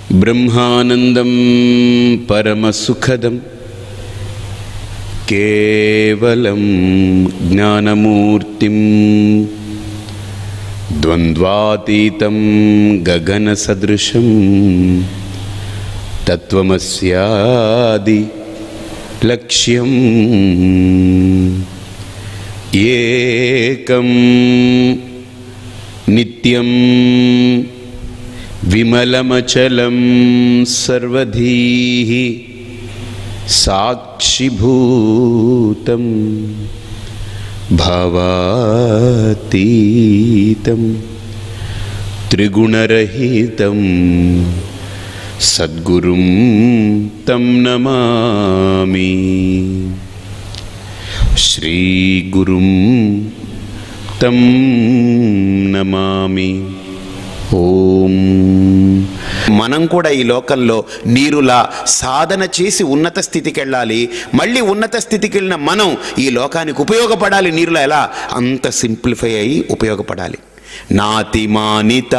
ब्रह्मानंदं परमसुखदं केवलं ज्ञानमूर्तिं द्वन्द्वातीतं गगनसदृशं तत्त्वमस्यादि लक्ष्यम् एकं नित्यं विमलमचलं सर्वधीः साक्षिभूतं भावातीतं त्रिगुणरहितं सद्गुरुं तं नमामि। श्रीगुरुं तं नमामि। ఓం. మనం కూడా ఈ లోకంలో నీరులా సాధన చేసి ఉన్నత స్థితికి వెళ్ళాలి. మళ్ళీ ఉన్నత స్థితికి వెళ్ళిన మనం ఈ లోకానికి ఉపయోగపడాలి. నీరులా ఎలా అంత సింప్లిఫై అయ్యి ఉపయోగపడాలి. నాతిమానిత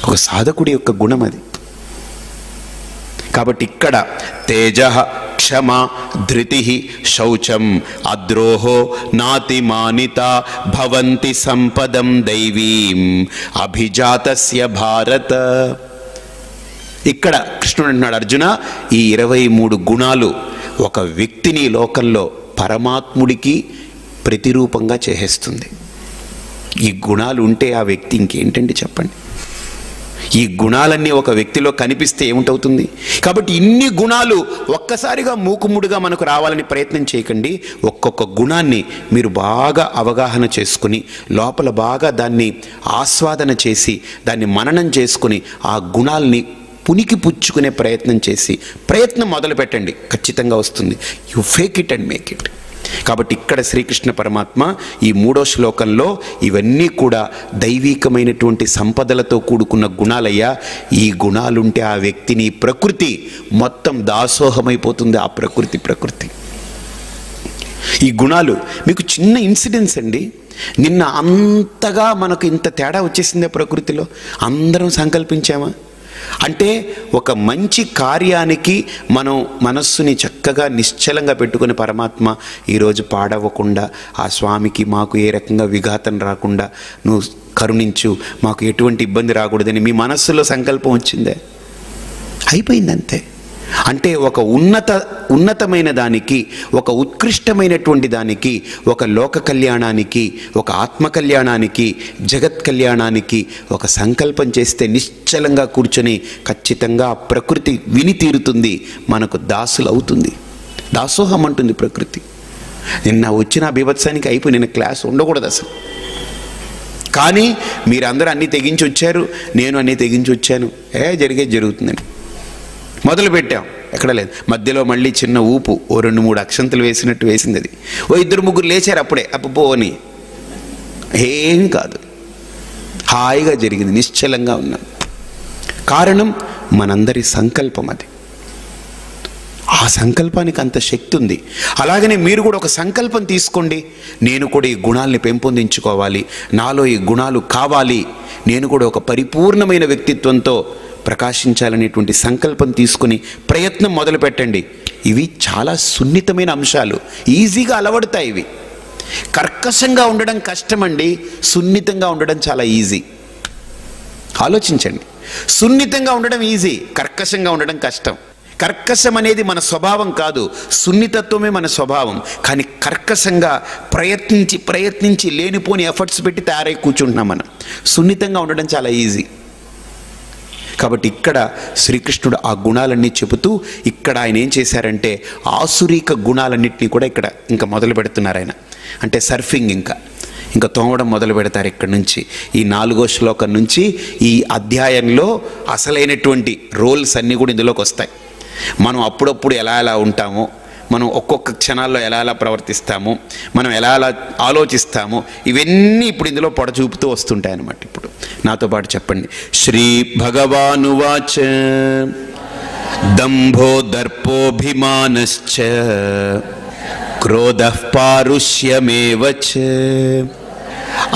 ఒక సాధకుడి యొక్క గుణం అది. కాబట్టి ఇక్కడ తేజ క్షమ ధృతి శౌచం అద్రోహో నాతిమానిత భవంతి సంపదం దైవీం అభిజాతస్య భారత. ఇక్కడ కృష్ణుడు అంటున్నాడు, అర్జున, ఈ 23 గుణాలు ఒక వ్యక్తిని లోకంలో పరమాత్ముడికి ప్రతిరూపంగా చేసేస్తుంది. ఈ గుణాలు ఉంటే ఆ వ్యక్తి ఇంకేంటండి చెప్పండి. ఈ గుణాలన్నీ ఒక వ్యక్తిలో కనిపిస్తే ఏమిటవుతుంది? కాబట్టి ఇన్ని గుణాలు ఒక్కసారిగా మూకుముడిగా మనకు రావాలని ప్రయత్నం చేయకండి. ఒక్కొక్క గుణాన్ని మీరు బాగా అవగాహన చేసుకుని లోపల బాగా దాన్ని ఆస్వాదన చేసి దాన్ని మననం చేసుకుని ఆ గుణాలని పునికి పుచ్చుకునే ప్రయత్నం చేసి ప్రయత్నం మొదలు పెట్టండి. ఖచ్చితంగా వస్తుంది. You fake it and make it. కాబట్టి ఇక్కడ శ్రీకృష్ణ పరమాత్మ ఈ 3వ శ్లోకంలో ఇవన్నీ కూడా దైవీకమైనటువంటి సంపదలతో కూడుకున్న గుణాలయ్యా. ఈ గుణాలుంటే ఆ వ్యక్తిని ప్రకృతి మొత్తం దాసోహమైపోతుంది. ఆ ప్రకృతి ఈ గుణాలు మీకు చిన్న ఇన్సిడెంట్స్ అండి. నిన్న అంతగా మనకు ఇంత తేడా వచ్చేసిందే ప్రకృతిలో. అందరం సంకల్పించామా అంటే ఒక మంచి కార్యానికి మనం మనస్సుని చక్కగా నిశ్చలంగా పెట్టుకుని పరమాత్మ ఈరోజు పాడవకుండా ఆ స్వామికి మాకు ఏ రకంగా విఘాతం రాకుండా నువ్వు కరుణించు, మాకు ఎటువంటి ఇబ్బంది రాకూడదని మీ మనస్సులో సంకల్పం వచ్చిందే, అయిపోయింది అంతే. అంటే ఒక ఉన్నతమైన దానికి, ఒక ఉత్కృష్టమైనటువంటి దానికి, ఒక లోక కళ్యాణానికి, ఒక ఆత్మ కళ్యాణానికి, జగత్ కళ్యాణానికి ఒక సంకల్పం చేస్తే నిశ్చలంగా కూర్చొని ఖచ్చితంగా ప్రకృతి విని తీరుతుంది, మనకు దాసులు అవుతుంది. దాసోహం అంటుంది ప్రకృతి. నిన్న వచ్చిన బీభత్సానికి అయిపోయి నిన్న క్లాస్ ఉండకూడదు అసలు. కానీ మీరందరూ అన్నీ తెగించి వచ్చారు, నేను అన్నీ తెగించి వచ్చాను. జరిగేది జరుగుతుందండి. మొదలు పెట్టాం, ఎక్కడ లేదు. మధ్యలో మళ్ళీ చిన్న ఊపు, ఓ 2-3 అక్షంతలు వేసినట్టు వేసింది అది. ఓ 2-3 లేచారు అప్పుడే, అప్పుపోని ఏం కాదు, హాయిగా జరిగింది, నిశ్చలంగా ఉన్నాం. కారణం మనందరి సంకల్పం అది. ఆ సంకల్పానికి అంత శక్తి ఉంది. అలాగనే మీరు కూడా ఒక సంకల్పం తీసుకోండి, నేను కూడా ఈ గుణాలని పెంపొందించుకోవాలి, నాలో ఈ గుణాలు కావాలి, నేను కూడా ఒక పరిపూర్ణమైన వ్యక్తిత్వంతో ప్రకాశించాలనేటువంటి సంకల్పం తీసుకుని ప్రయత్నం మొదలు పెట్టండి. ఇవి చాలా సున్నితమైన అంశాలు, ఈజీగా అలవడతాయి. ఇవి కర్కశంగా ఉండడం కష్టమండి, సున్నితంగా ఉండడం చాలా ఈజీ. ఆలోచించండి. సున్నితంగా ఉండడం ఈజీ, కర్కశంగా ఉండడం కష్టం. కర్కశం అనేది మన స్వభావం కాదు, సున్నితత్వమే మన స్వభావం. కానీ కర్కశంగా ప్రయత్నించి లేనిపోని ఎఫర్ట్స్ పెట్టి తయారై కూర్చుంటున్నాం మనం. సున్నితంగా ఉండడం చాలా ఈజీ. కాబట్టి ఇక్కడ శ్రీకృష్ణుడు ఆ గుణాలన్నీ చెబుతూ ఇక్కడ ఆయన ఏం చేశారంటే ఆసురీక గుణాలన్నింటినీ కూడా ఇక్కడ ఇంకా మొదలు పెడుతున్నారు ఆయన. అంటే సర్ఫింగ్ ఇంకా తోమడం మొదలు పెడతారు ఇక్కడ నుంచి. ఈ 4వ శ్లోకం నుంచి ఈ అధ్యాయంలో అసలైనటువంటి రోల్స్ అన్నీ కూడా ఇందులోకి వస్తాయి. మనం అప్పుడప్పుడు ఎలా ఉంటామో, మనం ఒక్కొక్క క్షణాల్లో ఎలా ప్రవర్తిస్తాము, మనం ఎలా ఆలోచిస్తాము, ఇవన్నీ ఇప్పుడు ఇందులో పొడచూపుతూ వస్తుంటాయి అన్నమాట. ఇప్పుడు నాతో పాటు చెప్పండి. శ్రీ భగవానువాచ దంభో దర్పోభిమానశ్చ క్రోధః పారుష్యమేవ చ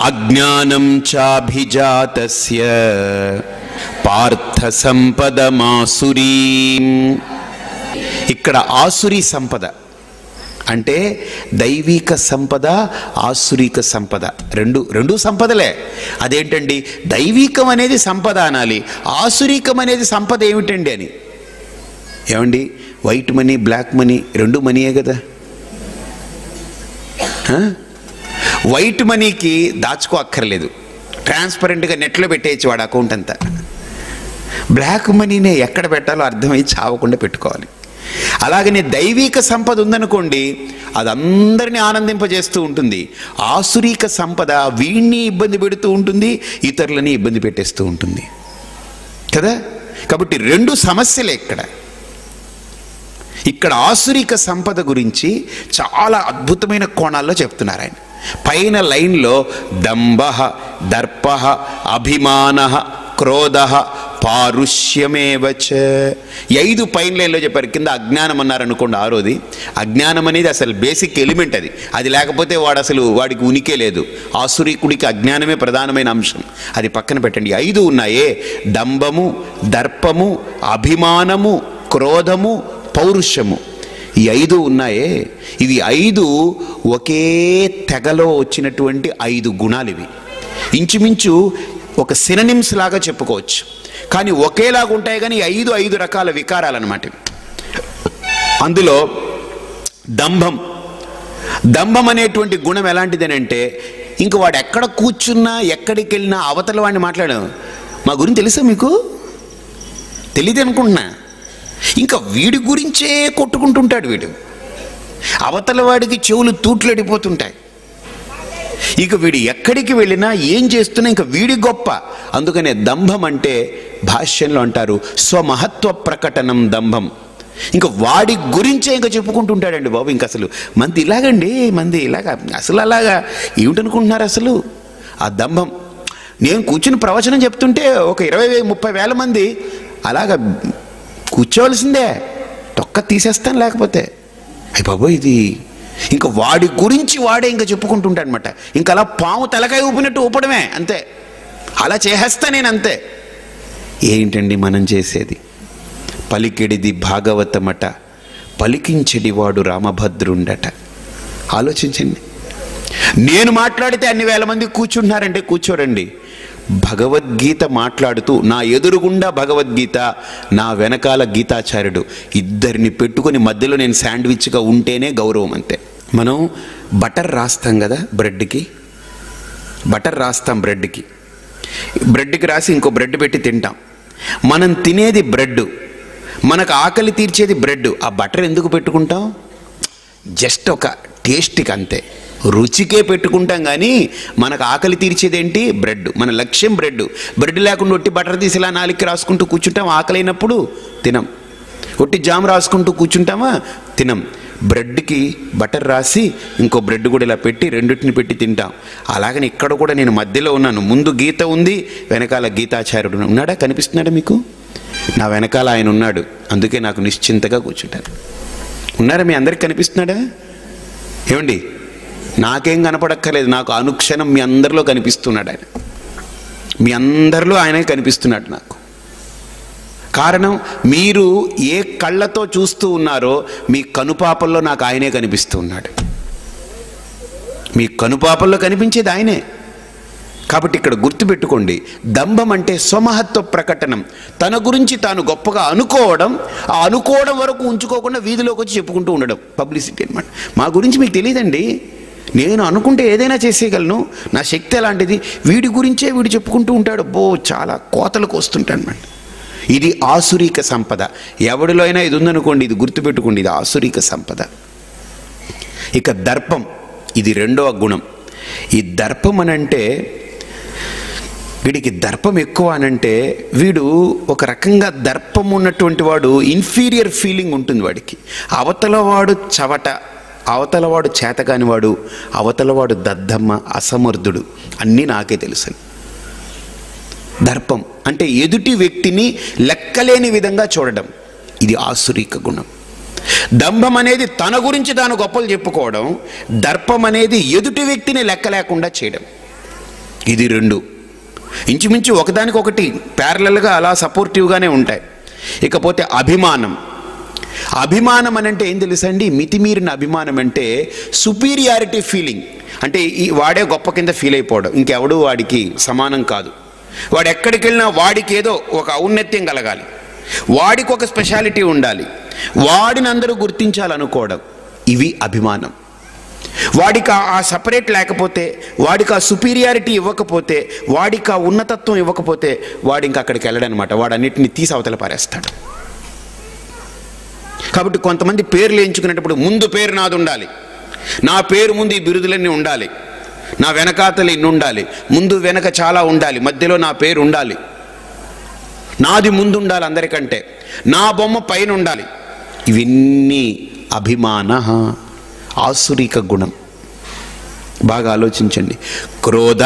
అజ్ఞానం చాభిజాతస్య పార్థ సంపదమాసురీం. ఇక్కడ ఆసురీ సంపద అంటే దైవిక సంపద, ఆసురిక సంపద రెండు సంపదలే. అదేంటండి, దైవికం అనేది సంపద అనాలి, ఆసురికం అనేది సంపద ఏమిటండి అని. ఏమండి, వైట్ మనీ బ్లాక్ మనీ రెండు మనీయే కదా. వైట్ మనీకి దాచుకో అక్కర్లేదు, ట్రాన్స్పరెంట్గా నెట్లో పెట్టేయచ్చు వాడు అకౌంట్ అంతా. బ్లాక్ మనీనే ఎక్కడ పెట్టాలో అర్థమై చావకుండా పెట్టుకోవాలి. అలాగనే దైవిక సంపద ఉందనుకోండి, అది అందరినీ ఆనందింపజేస్తూ ఉంటుంది. ఆసురిక సంపద వీడిని ఇబ్బంది పెడుతూ ఉంటుంది, ఇతరులని ఇబ్బంది పెట్టేస్తూ ఉంటుంది కదా. కాబట్టి రెండు సమస్యలే ఇక్కడ ఆసురిక సంపద గురించి చాలా అద్భుతమైన కోణాల్లో చెప్తున్నారు ఆయన. పైన లైన్లో దంభః, దర్పః, అభిమానః, క్రోధః, పారుష్యమేవచ 5 పైన లైన్లో చెప్పారు. కింద అజ్ఞానం అన్నారు అనుకోండి, ఆరోది. అజ్ఞానం అనేది అసలు బేసిక్ ఎలిమెంట్, అది లేకపోతే వాడికి ఉనికే లేదు. ఆసురీకుడికి అజ్ఞానమే ప్రధానమైన అంశం, అది పక్కన పెట్టండి. 5 ఉన్నాయే, దంభము, దర్పము, అభిమానము, క్రోధము, పౌరుషము. ఈ 5 ఉన్నాయే, ఇవి 5 ఒకే తెగలో వచ్చినటువంటి 5 గుణాలు. ఇవి ఇంచుమించు ఒక సిననిమ్స్ లాగా చెప్పుకోవచ్చు, కానీ ఒకేలాగా ఉంటాయి. కానీ 5 రకాల వికారాలు అన్నమాట. అందులో దంభం అనేటువంటి గుణం ఎలాంటిదేనంటే, ఇంక వాడు ఎక్కడ కూర్చున్నా ఎక్కడికి వెళ్ళినా అవతల వాడిని మాట్లాడాం, మా గురించి తెలుసా మీకు, తెలియదు అనుకుంటున్నా, ఇంకా వీడి గురించే కొట్టుకుంటుంటాడు వీడు. అవతల వాడికి చెవులు తూట్లడిపోతుంటాయి. ఇక వీడు ఎక్కడికి వెళ్ళినా ఏం చేస్తున్నా ఇంకా వీడి గొప్ప. అందుకనే దంభం అంటే భాష్యంలో అంటారు స్వమహత్వ ప్రకటనం దంభం. ఇంకా వాడి గురించే ఇంకా చెప్పుకుంటుంటాడండి బాబు. ఇంక అసలు మంది ఇలాగండి, మంది ఇలాగా, అసలు అలాగా ఏమిటనుకుంటున్నారు అసలు ఆ దంభం. నేను కూర్చుని ప్రవచనం చెప్తుంటే ఒక 20,000-30 వేల మంది అలాగా కూర్చోవలసిందే, తొక్క తీసేస్తాను లేకపోతే. అయ్య బాబోయ్, ఇది ఇంకా వాడి గురించి వాడే ఇంకా చెప్పుకుంటుంటాడు అనమాట. ఇంకా అలా పాము తలకాయ ఊపినట్టు ఊపడమే అంతే, అలా చేసేస్తా నేను అంతే. ఏంటండి మనం చేసేది? పలికెడిది భాగవతమట, పలికించెడివాడు రామభద్రుండట. ఆలోచించండి. నేను మాట్లాడితే అన్ని వేల మంది కూర్చుంటున్నారంటే కూర్చోరండి. భగవద్గీత మాట్లాడుతూ నా ఎదురుగుండా భగవద్గీత, నా వెనకాల గీతాచార్యుడు, ఇద్దరిని పెట్టుకొని మధ్యలో నేను శాండ్విచ్గా ఉంటేనే గౌరవం అంతే. మనం బటర్ రాస్తాం కదా బ్రెడ్కి, బటర్ రాస్తాం బ్రెడ్కి రాసి ఇంకో బ్రెడ్ పెట్టి తింటాం. మనం తినేది బ్రెడ్, మనకు ఆకలి తీర్చేది బ్రెడ్. ఆ బటర్ ఎందుకు పెట్టుకుంటాం? జస్ట్ ఒక టేస్ట్కి అంతే, రుచికే పెట్టుకుంటాం. కానీ మనకు ఆకలి తీర్చేదేంటి? బ్రెడ్. మన లక్ష్యం బ్రెడ్ లేకుండా ఒట్టి బటర్ తీసి ఇలా నాలుగుకి రాసుకుంటూ కూర్చుంటాం, ఆకలి అయినప్పుడు తినం. ఒట్టి జామ్ రాసుకుంటూ కూర్చుంటామా? తినం. బ్రెడ్కి బటర్ రాసి ఇంకో బ్రెడ్ కూడా ఇలా పెట్టి రెండింటిని పెట్టి తింటాం. అలాగని ఇక్కడ కూడా నేను మధ్యలో ఉన్నాను. ముందు గీత ఉంది, వెనకాల గీతాచార్యుడు ఉన్నాడా? కనిపిస్తున్నాడా మీకు? నా వెనకాల ఆయన ఉన్నాడు, అందుకే నాకు నిశ్చింతగా కూర్చుంటాను. ఉన్నారా? మీ అందరికి కనిపిస్తున్నాడా? ఏమండి, నాకేం కనపడక్కర్లేదు, నాకు అనుక్షణం మీ అందరిలో కనిపిస్తున్నాడు ఆయన. మీ అందరిలో ఆయనే కనిపిస్తున్నాడు నాకు. కారణం, మీరు ఏ కళ్ళతో చూస్తూ ఉన్నారో మీ కనుపాపల్లో నాకు ఆయనే కనిపిస్తూ ఉన్నాడు. మీ కనుపాపల్లో కనిపించేది ఆయనే. కాబట్టి ఇక్కడ గుర్తుపెట్టుకోండి, దంభం అంటే స్వమహత్వ ప్రకటనం. తన గురించి తాను గొప్పగా అనుకోవడం, ఆ అనుకోవడం వరకు ఉంచుకోకుండా వీధిలోకి వచ్చి చెప్పుకుంటూ ఉండడం, పబ్లిసిటీ అన్నమాట. మా గురించి మీకు తెలియదండి, నేను అనుకుంటే ఏదైనా చేసేయగలను, నా శక్తి అలాంటిది. వీడి గురించే వీడు చెప్పుకుంటూ ఉంటాడు, చాలా కోతలకు వస్తుంటాడు అన్నమాట. ఇది ఆసురిక సంపద. ఎవడిలో అయినా ఇది ఉందనుకోండి, ఇది గుర్తుపెట్టుకోండి, ఇది ఆసురిక సంపద. ఇక దర్పం, ఇది రెండవ గుణం. ఈ దర్పం అనంటే, వీడికి దర్పం ఎక్కువ అనంటే, వీడు ఒక రకంగా దర్పం ఉన్నటువంటి వాడు, ఇన్ఫీరియర్ ఫీలింగ్ ఉంటుంది వాడికి. అవతలవాడు చవట, అవతలవాడు చేతకానివాడు, అవతలవాడు దద్దమ్మ, అసమర్థుడు, అన్నీ నాకే తెలుసు. దర్పం అంటే ఎదుటి వ్యక్తిని లెక్కలేని విధంగా చూడడం, ఇది ఆసురిక గుణం. దంభం అనేది తన గురించి తాను గొప్పలు చెప్పుకోవడం, దర్పం అనేది ఎదుటి వ్యక్తిని లెక్క లేకుండా చేయడం. ఇది రెండు ఇంచుమించు ఒకదానికొకటి ప్యారలల్గా అలా సపోర్టివ్గానే ఉంటాయి. ఇకపోతే అభిమానం. అభిమానం అని అంటే ఏం తెలుసండి? మితిమీరిన అభిమానం అంటే సుపీరియారిటీ ఫీలింగ్. అంటే వాడే గొప్ప కింద ఫీల్ అయిపోవడం, ఇంకెవడు వాడికి సమానం కాదు, వాడు ఎక్కడికి వెళ్ళినా వాడికి ఏదో ఒక ఔన్నత్యం కలగాలి, వాడికి ఒక స్పెషాలిటీ ఉండాలి, వాడిని అందరూ గుర్తించాలనుకోవడం, ఇవి అభిమానం. వాడికి ఆ సపరేట్ లేకపోతే, వాడికి ఆ సుపీరియారిటీ ఇవ్వకపోతే, వాడికి ఆ ఉన్నతత్వం ఇవ్వకపోతే వాడు ఇంకా అక్కడికి వెళ్ళడనమాట. వాడు అన్నిటిని తీసి అవతల పారేస్తాడు. కాబట్టి కొంతమంది పేర్లు ఎంచుకునేటప్పుడు ముందు పేరు నాది ఉండాలి, నా పేరు ముందు ఈ బిరుదులన్నీ ఉండాలి, నా వెనకాతలు ఇన్ని ఉండాలి, ముందు వెనక చాలా ఉండాలి, మధ్యలో నా పేరు ఉండాలి, నాది ముందు ఉండాలి అందరికంటే, నా బొమ్మ పైన ఉండాలి. ఇవన్నీ అభిమాన, ఆసురిక గుణం. బాగా ఆలోచించండి. క్రోధ.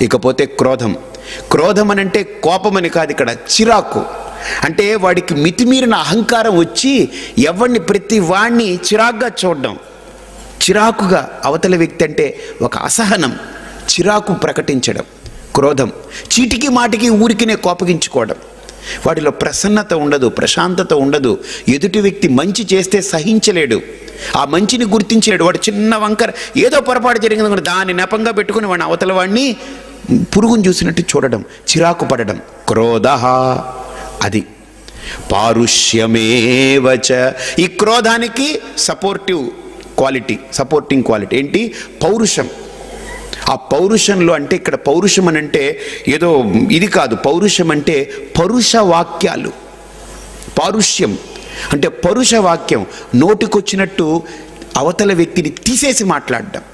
ఇకపోతే క్రోధం. క్రోధం అని అంటే కోపమని కాదు, ఇక్కడ చిరాకు. అంటే వాడికి మితిమీరిన అహంకారం వచ్చి ఎవరిని ప్రతి వాణ్ణి చిరాకుగా చూడడం, చిరాకుగా అవతల వ్యక్తి అంటే ఒక అసహనం, చిరాకు ప్రకటించడం క్రోధం. చీటికి మాటికి ఊరికినే కోపగించుకోవడం. వాడిలో ప్రసన్నత ఉండదు, ప్రశాంతత ఉండదు. ఎదుటి వ్యక్తి మంచి చేస్తే సహించలేడు, ఆ మంచిని గుర్తించలేడు. వాడు చిన్న వంకర ఏదో పొరపాటు జరిగింది దాన్ని నెపంగా పెట్టుకుని వాడిని అవతల వాడిని పురుగును చూసినట్టు చూడడం, చిరాకు పడడం క్రోధ. అది పారుష్యమేవచ. ఈ క్రోధానికి సపోర్టింగ్ క్వాలిటీ ఏంటి? పౌరుషం. ఆ పౌరుషంలో అంటే ఇక్కడ పౌరుషం అని అంటే ఏదో ఇది కాదు, పౌరుషం అంటే పరుష వాక్యాలు. పారుష్యం అంటే పరుష వాక్యం, నోటికొచ్చినట్టు అవతల వ్యక్తిని తీసేసి మాట్లాడడం,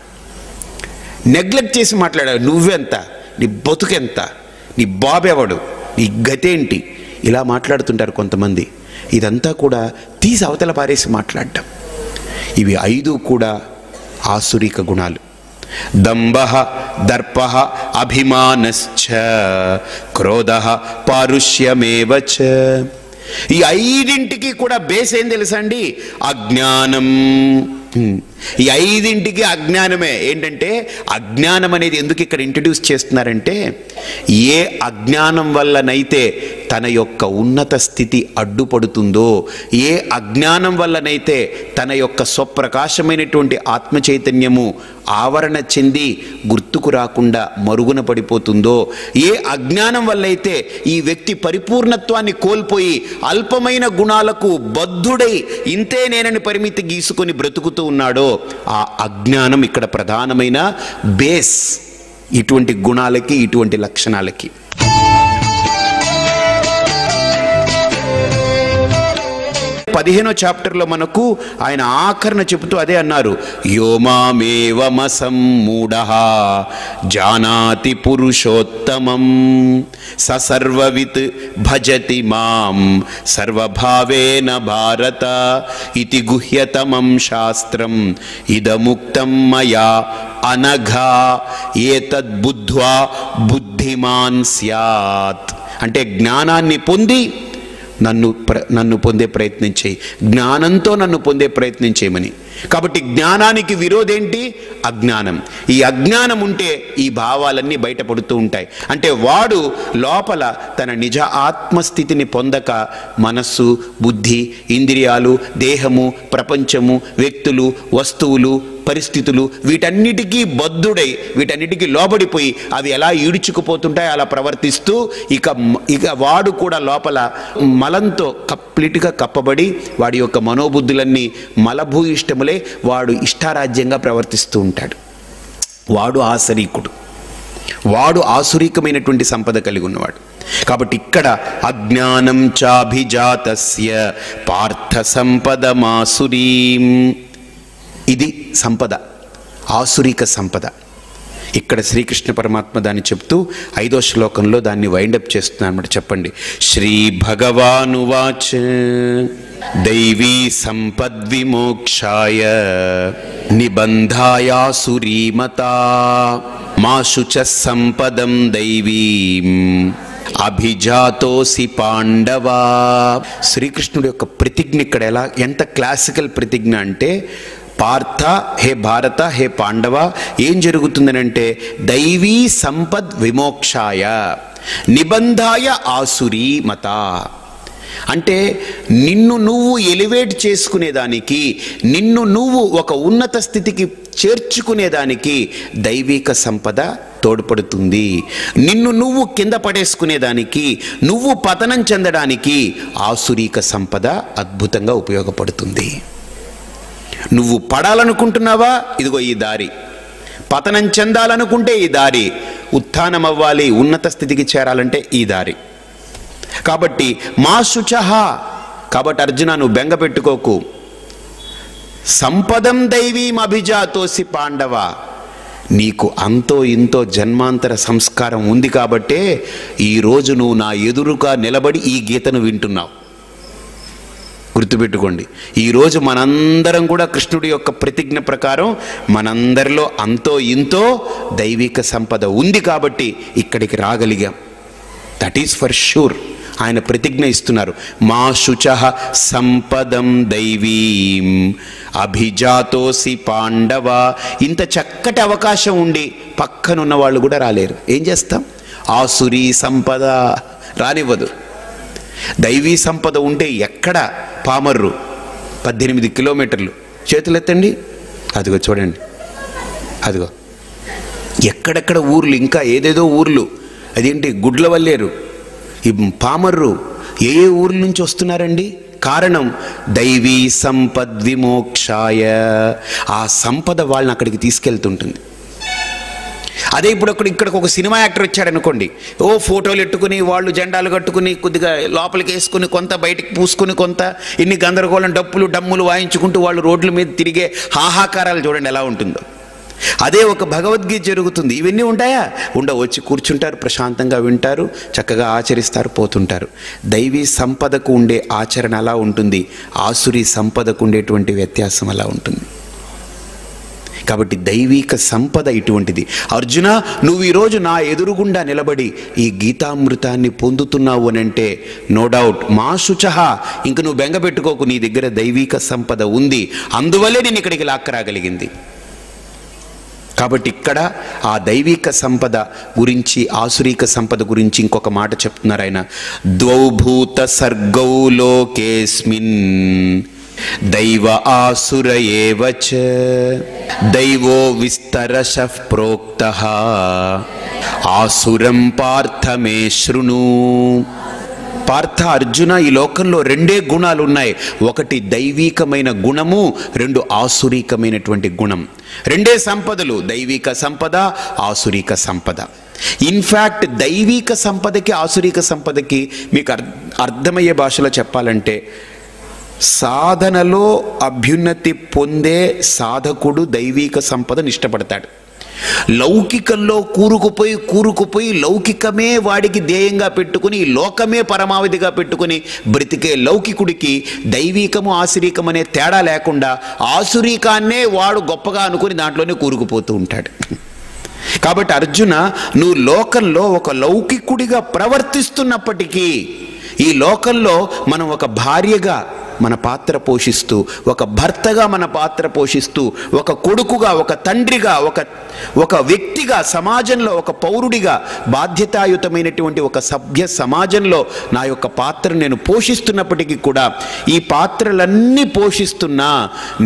నెగ్లెక్ట్ చేసి మాట్లాడాలి. నువ్వెంత, నీ బతుకెంత, నీ బాబెవడు, నీ గతేంటి, ఇలా మాట్లాడుతుంటారు కొంతమంది. ఇదంతా కూడా తీసి అవతల పారేసి మాట్లాడడం. ఇవి 5 కూడా ఆసురిక గుణాలు. దంభ, దర్ప, అభిమానశ్చ, క్రోధ, పారుష్యమేవచ. ఈ 5ంటికి కూడా బేస్ ఏం తెలుసా అండి? అజ్ఞానం. ఈ 5ంటికి అజ్ఞానమే. ఏంటంటే అజ్ఞానం అనేది ఎందుకు ఇక్కడ ఇంట్రడ్యూస్ చేస్తున్నారంటే, ఏ అజ్ఞానం వల్లనైతే తన యొక్క ఉన్నత స్థితి అడ్డుపడుతుందో, ఏ అజ్ఞానం వల్లనైతే తన యొక్క స్వప్రకాశమైనటువంటి ఆత్మ చైతన్యము ఆవరణ చెంది గుర్తుకు రాకుండా మరుగున పడిపోతుందో, ఏ అజ్ఞానం వల్లైతే ఈ వ్యక్తి పరిపూర్ణత్వాన్ని కోల్పోయి అల్పమైన గుణాలకు బద్ధుడై ఇంతే నేనని పరిమితి గీసుకొని బ్రతుకుతూ ఉన్నాడో, ఆ అజ్ఞానం ఇక్కడ ప్రధానమైన బేస్ ఇటువంటి గుణాలకి, ఇటువంటి లక్షణాలకి. పదిహేనో చాప్టర్లో మనకు ఆయన ఆఖరణ చెబుతూ అదే అన్నారు. యోమామేవమసమ్మూఢః జానాతి పురుషోత్తమం సర్వవిత్ భజతి మాం సర్వభావేన భారత ఇతి గుహ్యతమం శాస్త్రం ఇదముక్తం మయా అనఘా ఏతద్బుద్ధ్వా బుద్ధిమాన్ స్యాత్. అంటే జ్ఞానాన్ని పొంది నన్ను పొందే ప్రయత్నం చేయి, జ్ఞానంతో నన్ను పొందే ప్రయత్నం చేయమని. కాబట్టి జ్ఞానానికి విరోధేంటి? అజ్ఞానం. ఈ అజ్ఞానం ఉంటే ఈ భావాలన్నీ బయటపడుతూ ఉంటాయి. అంటే వాడు లోపల తన నిజ ఆత్మస్థితిని పొందక మనస్సు, బుద్ధి, ఇంద్రియాలు, దేహము, ప్రపంచము, వ్యక్తులు, వస్తువులు, పరిస్థితులు వీటన్నిటికీ బద్ధుడై, వీటన్నిటికీ లోబడిపోయి అవి ఎలా ఈడ్చుకుపోతుంటాయి అలా ప్రవర్తిస్తూ ఇక వాడు కూడా లోపల మలంతో కంప్లీట్గా కప్పబడి వాడి యొక్క మనోబుద్ధులన్నీ మలభూయిష్టములే, వాడు ఇష్టారాజ్యంగా ప్రవర్తిస్తూ ఉంటాడు. వాడు ఆసరీకుడు, వాడు ఆసురీకమైనటువంటి సంపద కలిగి ఉన్నవాడు. కాబట్టి ఇక్కడ అజ్ఞానం చాభిజాతస్య పార్థ సంపదమాసురీం. ఇది సంపద, ఆసురిక సంపద. ఇక్కడ శ్రీకృష్ణ పరమాత్మ దాన్ని చెప్తూ 5వ శ్లోకంలో దాన్ని వైండప్ చేస్తున్నాను అన్నమాట. చెప్పండి. శ్రీ భగవానువాచ దైవీ సంపద్విమోక్షాయ నిబంధాయాసురీమతా మా శుచ సంపదం దైవీం అభిజాతోసి పాండవా. శ్రీకృష్ణుడి యొక్క ప్రతిజ్ఞ ఇక్కడ ఎంత క్లాసికల్ ప్రతిజ్ఞ అంటే, పార్థ, హే భారత, హే పాండవ, ఏం జరుగుతుందనంటే దైవీ సంపద్ విమోక్షాయ నిబంధాయ ఆసురీ మత. అంటే నిన్ను నువ్వు ఎలివేట్ చేసుకునేదానికి, నిన్ను నువ్వు ఒక ఉన్నత స్థితికి చేర్చుకునేదానికి దైవిక సంపద తోడ్పడుతుంది. నిన్ను నువ్వు కింద పడేసుకునేదానికి, నువ్వు పతనం చెందడానికి ఆసురీక సంపద అద్భుతంగా ఉపయోగపడుతుంది. నువ్వు పడాలనుకుంటున్నావా, ఇదిగో ఈ దారి. పతనం చెందాలనుకుంటే ఈ దారి. ఉత్థానం అవ్వాలి, ఉన్నత స్థితికి చేరాలంటే ఈ దారి. కాబట్టి మా శుచః, కాబట్టి అర్జున నువ్వు బెంగ పెట్టుకోకు. సంపదం దైవీం అభిజాతోసి పాండవ, నీకు అంతో ఇంతో జన్మాంతర సంస్కారం ఉంది కాబట్టే ఈరోజు నువ్వు నా ఎదురుగా నిలబడి ఈ గీతను వింటున్నావు. గుర్తుపెట్టుకోండి, ఈరోజు మనందరం కూడా కృష్ణుడి యొక్క ప్రతిజ్ఞ ప్రకారం మనందరిలో అంతో ఇంతో దైవిక సంపద ఉంది కాబట్టి ఇక్కడికి రాగలిగాం. That is for sure. ఆయన ప్రతిజ్ఞ ఇస్తున్నారు, మా శుచః సంపదం దైవీం అభిజాతోసి పాండవ. ఇంత చక్కటి అవకాశం ఉండి పక్కనున్న వాళ్ళు కూడా రాలేరు. ఏం చేస్తాం? ఆసురీ సంపద రానివ్వదు. దైవీ సంపద ఉంటే ఎక్కడ పామర్రు 18 కిలోమీటర్లు. చేతులెత్తండి. అదిగో చూడండి, అదిగో ఎక్కడెక్కడ ఊర్లు, ఇంకా ఏదేదో ఊర్లు. అదేంటి గుడ్లవల్లేరు, ఈ పామర్రు ఏ ఏ ఊర్ల నుంచి వస్తున్నారండి? కారణం దైవీ సంపద్ విమోక్షాయ. ఆ సంపద వాళ్ళని అక్కడికి తీసుకెళ్తుంటుంది. అదే ఇప్పుడు ఇక్కడికి ఒక సినిమా యాక్టర్ వచ్చాడు అనుకోండి, ఓ ఫోటోలు ఎట్టుకుని వాళ్ళు జెండాలు కట్టుకుని కొద్దిగా లోపలికి వేసుకుని కొంత బయటికి పూసుకుని కొంత ఇన్ని గందరగోళం డమ్ములు వాయించుకుంటూ వాళ్ళు రోడ్ల మీద తిరిగే హాహాకారాలు చూడండి ఎలా ఉంటుందో. అదే ఒక భగవద్గీత జరుగుతుంది. ఇవన్నీ ఉంటాయా? ఉండవు. వచ్చి కూర్చుంటారు, ప్రశాంతంగా వింటారు, చక్కగా ఆచరిస్తారు, పోతుంటారు. దైవీ సంపదకు ఉండే ఆచరణ అలా ఉంటుంది, ఆసురీ సంపదకు ఉండేటువంటి వ్యత్యాసం అలా ఉంటుంది. కాబట్టి దైవిక సంపద ఇటువంటిది. అర్జున, నువ్వు ఈరోజు నా ఎదురుగుండా నిలబడి ఈ గీతామృతాన్ని పొందుతున్నావు అని అంటే నో డౌట్ మా శుచః, ఇంక నువ్వు బెంగ పెట్టుకోకు, నీ దగ్గర దైవిక సంపద ఉంది, అందువల్లే నేను ఇక్కడికి లాక్కరాగలిగింది. కాబట్టి ఇక్కడ ఆ దైవిక సంపద గురించి, ఆసురీక సంపద గురించి ఇంకొక మాట చెప్తున్నారు ఆయన. ద్వౌభూత సర్గౌ లోకేస్మిన్ దైవ ఆసుర ఏవ చ దైవో విస్తరశః ప్రోక్తః ఆసురం పార్థ మే శృణు. పార్థ, అర్జున, ఈ లోకంలో రెండే గుణాలు ఉన్నాయి. ఒకటి దైవికమైన గుణము, రెండు ఆసురీకమైనటువంటి గుణం. రెండే సంపదలు, దైవిక సంపద, ఆసురీక సంపద. ఇన్ఫ్యాక్ట్ దైవిక సంపదకి ఆసురీక సంపదకి మీకు అర్థమయ్యే భాషలో చెప్పాలంటే, సాధనలో అభ్యున్నతి పొందే సాధకుడు దైవిక సంపదను ఇష్టపడతాడు. లౌకికంలో కూరుకుపోయి లౌకికమే వాడికి ధ్యేయంగా పెట్టుకుని, లోకమే పరమావధిగా పెట్టుకుని బ్రతికే లౌకికుడికి దైవికము ఆసురీకం అనే తేడా లేకుండా ఆసురీకాన్నే వాడు గొప్పగా అనుకుని దాంట్లోనే కూరుకుపోతూ ఉంటాడు. కాబట్టి అర్జున, నువ్వు లోకంలో ఒక లౌకికుడిగా ప్రవర్తిస్తున్నప్పటికీ ఈ లోకంలో మనం ఒక భార్యగా మన పాత్ర పోషిస్తూ, ఒక భర్తగా మన పాత్ర పోషిస్తూ, ఒక కొడుకుగా, ఒక తండ్రిగా, ఒక వ్యక్తిగా, సమాజంలో ఒక పౌరుడిగా, బాధ్యతాయుతమైనటువంటి ఒక సభ్య సమాజంలో నా యొక్క పాత్ర నేను పోషిస్తున్నప్పటికీ కూడా, ఈ పాత్రలన్నీ పోషిస్తున్నా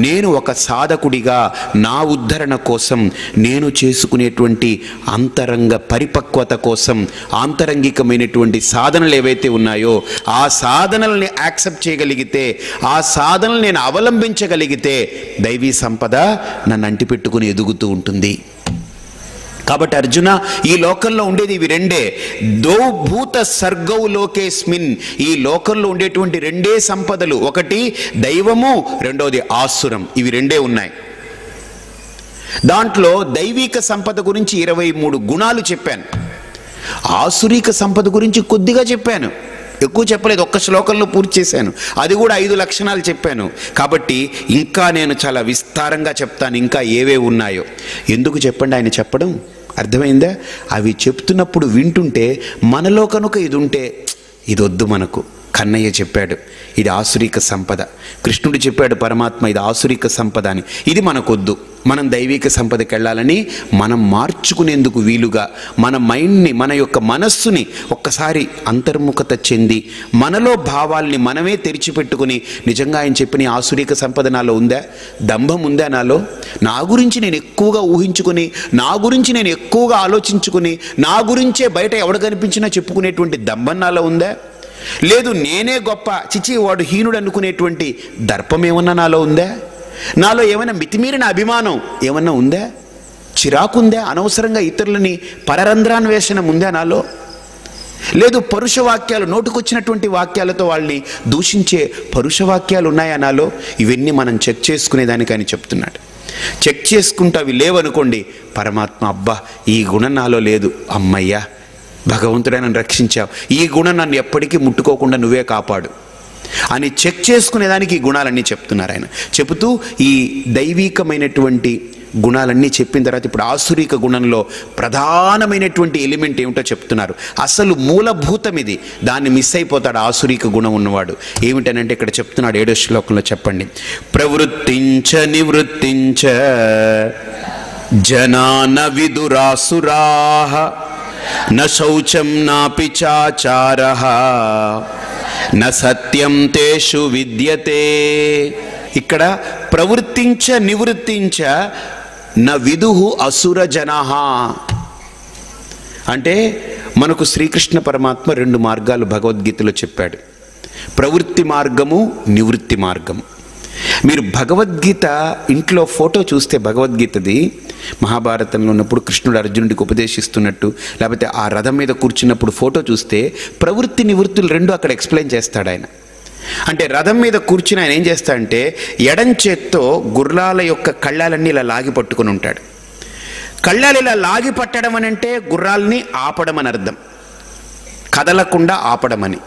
నేను ఒక సాధకుడిగా నా ఉద్ధరణ కోసం, నేను చేసుకునేటువంటి అంతరంగ పరిపక్వత కోసం, ఆంతరంగికమైనటువంటి సాధనలు ఏవైతే ఉన్నాయో ఆ సాధనల్ని యాక్సెప్ట్ చేయగలిగితే, ఆ సాధనలు నేను అవలంబించగలిగితే దైవీ సంపద నన్ను అంటిపెట్టుకుని ఎదుగుతూ ఉంటుంది. కాబట్టి అర్జున, ఈ లోకంలో ఉండేది ఇవి రెండే. ద్వౌభూత సర్గౌ లోకేస్మిన్, ఈ లోకంలో ఉండేటువంటి రెండే సంపదలు, ఒకటి దైవము, రెండోది ఆసురం. ఇవి రెండే ఉన్నాయి. దాంట్లో దైవిక సంపద గురించి 23 గుణాలు చెప్పాను. ఆసురీక సంపద గురించి కొద్దిగా చెప్పాను, ఎక్కువ చెప్పలేదు. ఒక్క శ్లోకంలో పూర్తి చేశాను. అది కూడా 5 లక్షణాలు చెప్పాను. కాబట్టి ఇంకా నేను చాలా విస్తారంగా చెప్తాను, ఇంకా ఏవే ఉన్నాయో. ఎందుకు చెప్పండి ఆయన చెప్పడం? అర్థమైందా? అవి చెప్తున్నప్పుడు వింటుంటే మనలో కనుక ఇది ఉంటే, ఇది వద్దు మనకు, కన్నయ్య చెప్పాడు ఇది ఆసురిక సంపద, కృష్ణుడు చెప్పాడు పరమాత్మ ఇది ఆసురిక సంపద అని. ఇది మనకొద్దు, మనం దైవిక సంపదకి వెళ్ళాలని మనం మార్చుకునేందుకు వీలుగా మన మైండ్ని, మన యొక్క మనస్సుని ఒక్కసారి అంతర్ముఖత చెంది మనలో భావాల్ని మనమే తెరిచిపెట్టుకుని నిజంగా ఆయన చెప్పిన ఆసురిక సంపద నాలో ఉందా, దంభం ఉందా నాలో, నా గురించి నేను ఎక్కువగా ఊహించుకుని, నా గురించి నేను ఎక్కువగా ఆలోచించుకుని, నా గురించే బయట ఎవడు కనిపించినా చెప్పుకునేటువంటి దంభం నాలో ఉందా, లేదు నేనే గొప్ప, చిచి వాడు హీనుడు అనుకునేటువంటి దర్పం ఏమన్నా నాలో ఉందా, నాలో ఏమైనా మితిమీరిన అభిమానం ఏమన్నా ఉందా, చిరాకుందా, అనవసరంగా ఇతరులని పరరంధ్రాన్వేషణ ఉందా నాలో, లేదు పరుష వాక్యాలు, నోటుకొచ్చినటువంటి వాక్యాలతో వాళ్ళని దూషించే పరుష వాక్యాలు ఉన్నాయా నాలో, ఇవన్నీ మనం చెక్ చేసుకునేదానికి అని చెప్తున్నాడు. చెక్ చేసుకుంటూ అవి లేవనుకోండి, పరమాత్మ అబ్బా ఈ గుణం నాలో లేదు, అమ్మయ్యా భగవంతుడే నన్ను రక్షించావు, ఈ గుణం నన్ను ఎప్పటికీ ముట్టుకోకుండా నువ్వే కాపాడు అని చెక్ చేసుకునేదానికి ఈ గుణాలన్నీ చెప్తున్నారు ఆయన. చెబుతూ ఈ దైవీకమైనటువంటి గుణాలన్నీ చెప్పిన తర్వాత ఇప్పుడు ఆసురిక గుణంలో ప్రధానమైనటువంటి ఎలిమెంట్ ఏమిటో చెప్తున్నారు. అసలు మూలభూతం ఇది, దాన్ని మిస్ అయిపోతాడు ఆసురిక గుణం ఉన్నవాడు. ఏమిటనంటే ఇక్కడ చెప్తున్నాడు 7వ శ్లోకంలో, చెప్పండి. ప్రవృత్తించ నివృత్తించ జనాన విదురాసురాః న శౌచం నాపి చాచారః న సత్యం తేషు విద్యతే. ఇక్కడ ప్రవృత్తించ నివృత్తించ న విదుహు అసుర జనాః అంటే మనకు శ్రీకృష్ణ పరమాత్మ 2 మార్గాలు భగవద్గీతలో చెప్పాడు, ప్రవృత్తి మార్గము, నివృత్తి మార్గము. మీరు భగవద్గీత ఇంట్లో ఫోటో చూస్తే భగవద్గీతది మహాభారతంలో ఉన్నప్పుడు కృష్ణుడు అర్జునుడికి ఉపదేశిస్తున్నట్టు, లేకపోతే ఆ రథం మీద కూర్చున్నప్పుడు ఫోటో చూస్తే ప్రవృత్తి నివృత్తులు 2 అక్కడ ఎక్స్ప్లెయిన్ చేస్తాడు ఆయన. అంటే రథం మీద కూర్చుని ఆయన ఏం చేస్తాడంటే ఎడం చేత్తో గుర్రాల యొక్క కళ్ళాలన్నీ ఇలా లాగి పట్టుకుని ఉంటాడు. కళ్ళాలు ఇలా లాగి పట్టడం అని అంటే గుర్రాలని ఆపడం అని అర్థం, కదలకుండా ఆపడం అని.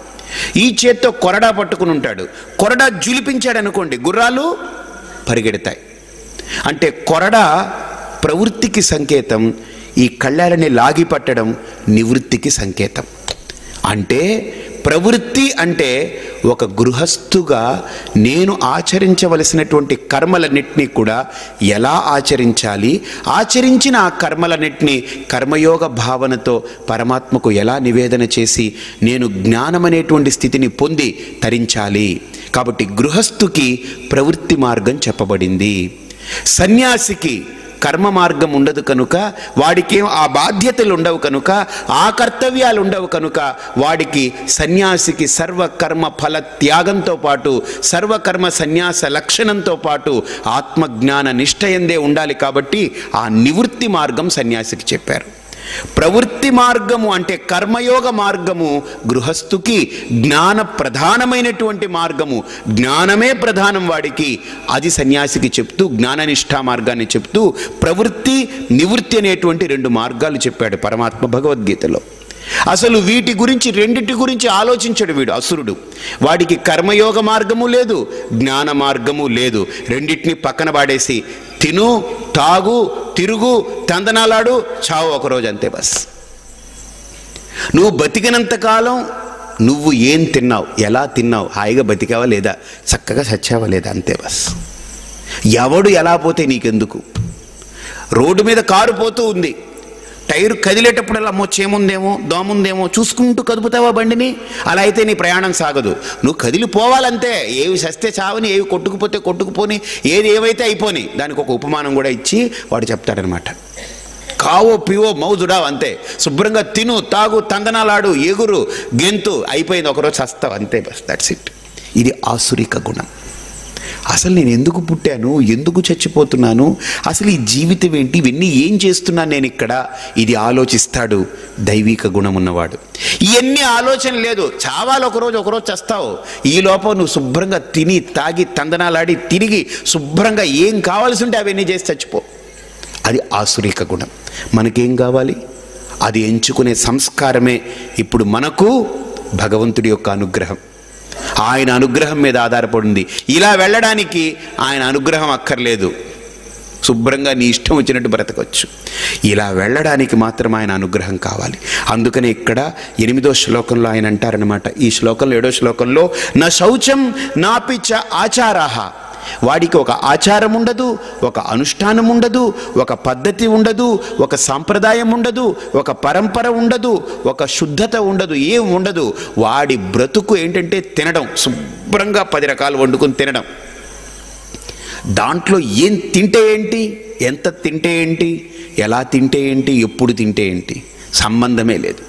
ఈ చేత్తో కొరడా పట్టుకుని ఉంటాడు, కొరడా జులిపించాడు అనుకోండి గుర్రాలు పరిగెడతాయి. అంటే కొరడా ప్రవృత్తికి సంకేతం, ఈ కళ్ళాలని లాగి పట్టడం నివృత్తికి సంకేతం. అంటే ప్రవృత్తి అంటే ఒక గృహస్థుగా నేను ఆచరించవలసినటువంటి కర్మలన్నింటినీ కూడా ఎలా ఆచరించాలి, ఆచరించిన ఆ కర్మలన్నింటినీ కర్మయోగ భావనతో పరమాత్మకు ఎలా నివేదన చేసి నేను జ్ఞానం అనేటువంటి స్థితిని పొంది తరించాలి. కాబట్టి గృహస్థుకి ప్రవృత్తి మార్గం చెప్పబడింది. సన్యాసికి కర్మ మార్గం ఉండదు కనుక, వాడికి ఆ బాధ్యతలు ఉండవు కనుక, ఆ కర్తవ్యాలు ఉండవు కనుక, వాడికి సన్యాసికి సర్వకర్మ ఫల త్యాగంతో పాటు సర్వకర్మ సన్యాస లక్షణంతో పాటు ఆత్మజ్ఞాన నిష్ఠయందే ఉండాలి. కాబట్టి ఆ నివృత్తి మార్గం సన్యాసికి చెప్పారు. ప్రవృత్తి మార్గము అంటే కర్మయోగ మార్గము గృహస్థుకి జ్ఞాన ప్రధానమైనటువంటి మార్గము, జ్ఞానమే ప్రధానం వాడికి, అది సన్యాసికి చెప్తూ జ్ఞాననిష్ఠా మార్గాన్ని చెప్తూ ప్రవృత్తి నివృత్తి అనేటువంటి 2 మార్గాలు చెప్పాడు పరమాత్మ భగవద్గీతలో. అసలు వీటి గురించి రెండిటి గురించి ఆలోచించడు వీడు అసురుడు. వాడికి కర్మయోగ మార్గము లేదు, జ్ఞాన మార్గము లేదు, రెండింటిని పక్కన పాడేసి తిను, తాగు, తిరుగు, తందనాలాడు, చావు ఒకరోజు అంతే బస్. నువ్వు బతికినంతకాలం నువ్వు ఏం తిన్నావు, ఎలా తిన్నావు, హాయిగా బతికావా లేదా, చక్కగా చచ్చావా లేదా, అంతే బస్. ఎవడు ఎలా పోతే నీకెందుకు. రోడ్డు మీద కారు పోతూ ఉంది, టైర్ కదిలేటప్పుడల్లా అమ్మో చేముందేమో దోముందేమో చూసుకుంటూ కదుపుతావా బండిని, అలా అయితే నీ ప్రయాణం సాగదు. నువ్వు కదిలిపోవాలంతే, ఏవి సస్తే చావని, ఏవి కొట్టుకుపోతే కొట్టుకుపోని, ఏది ఏవైతే అయిపోని. దానికి ఒక ఉపమానం కూడా ఇచ్చి వాడు చెప్తాడనమాట. కావో పివో మౌజుడావు అంతే, శుభ్రంగా తిను, తాగు, తందనాలాడు, ఎగురు, గెంతు, అయిపోయింది, ఒకరోజు చస్తావు అంతే బస్, దట్స్ ఇట్. ఇది ఆసురిక గుణం. అసలు నేను ఎందుకు పుట్టాను, ఎందుకు చచ్చిపోతున్నాను, అసలు ఈ జీవితం ఏంటి, ఇవన్నీ ఏం చేస్తున్నాను నేను ఇక్కడ, ఇది ఆలోచిస్తాడు దైవిక గుణం ఉన్నవాడు. ఇవన్నీ ఆలోచన లేదు, చావాలి ఒకరోజు చస్తావు. ఈ లోపల నువ్వు శుభ్రంగా తిని తాగి తందనాలాడి తిరిగి శుభ్రంగా ఏం కావాల్సి ఉంటే అవన్నీ చేసి చచ్చిపో. అది ఆసురిక గుణం. మనకేం కావాలి అది ఎంచుకునే సంస్కారమే ఇప్పుడు మనకు భగవంతుడి యొక్క అనుగ్రహం. ఆయన అనుగ్రహం మీద ఆధారపడింది. ఇలా వెళ్ళడానికి ఆయన అనుగ్రహం అక్కర్లేదు, శుభ్రంగా నీ ఇష్టం వచ్చినట్టు బ్రతకొచ్చు. ఇలా వెళ్ళడానికి మాత్రం ఆయన అనుగ్రహం కావాలి. అందుకని ఇక్కడ 8వ శ్లోకంలో ఆయన అంటారనమాట. ఈ శ్లోకంలో 7వ శ్లోకంలో నా శౌచం నాపిచ ఆచారాహ, వాడికి ఒక ఆచారం ఉండదు, ఒక అనుష్ఠానం ఉండదు, ఒక పద్ధతి ఉండదు, ఒక సాంప్రదాయం ఉండదు, ఒక పరంపర ఉండదు, ఒక శుద్ధత ఉండదు, ఏం ఉండదు. వాడి బ్రతుకు ఏంటంటే తినడం, శుభ్రంగా 10 రకాలు వండుకొని తినడం. దాంట్లో ఏం తింటే ఏంటి, ఎంత తింటే ఏంటి, ఎలా తింటే ఏంటి, ఎప్పుడు తింటే ఏంటి, సంబంధమే లేదు.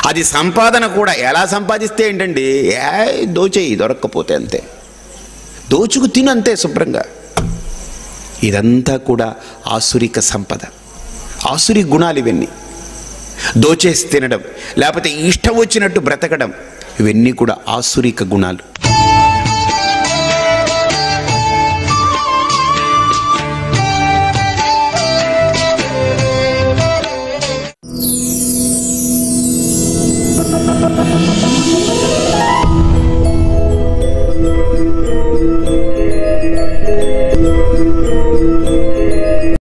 అది సంపాదన కూడా ఎలా సంపాదిస్తే ఏంటండి, దోచేయి దొరక్కపోతే అంతే, దోచుకు తినంతే శుభ్రంగా. ఇదంతా కూడా ఆసురిక సంపద, ఆసురి గుణాలు ఇవన్నీ. దోచేసి తినడం, లేకపోతే ఇష్టం వచ్చినట్టు బ్రతకడం, ఇవన్నీ కూడా ఆసురిక గుణాలు.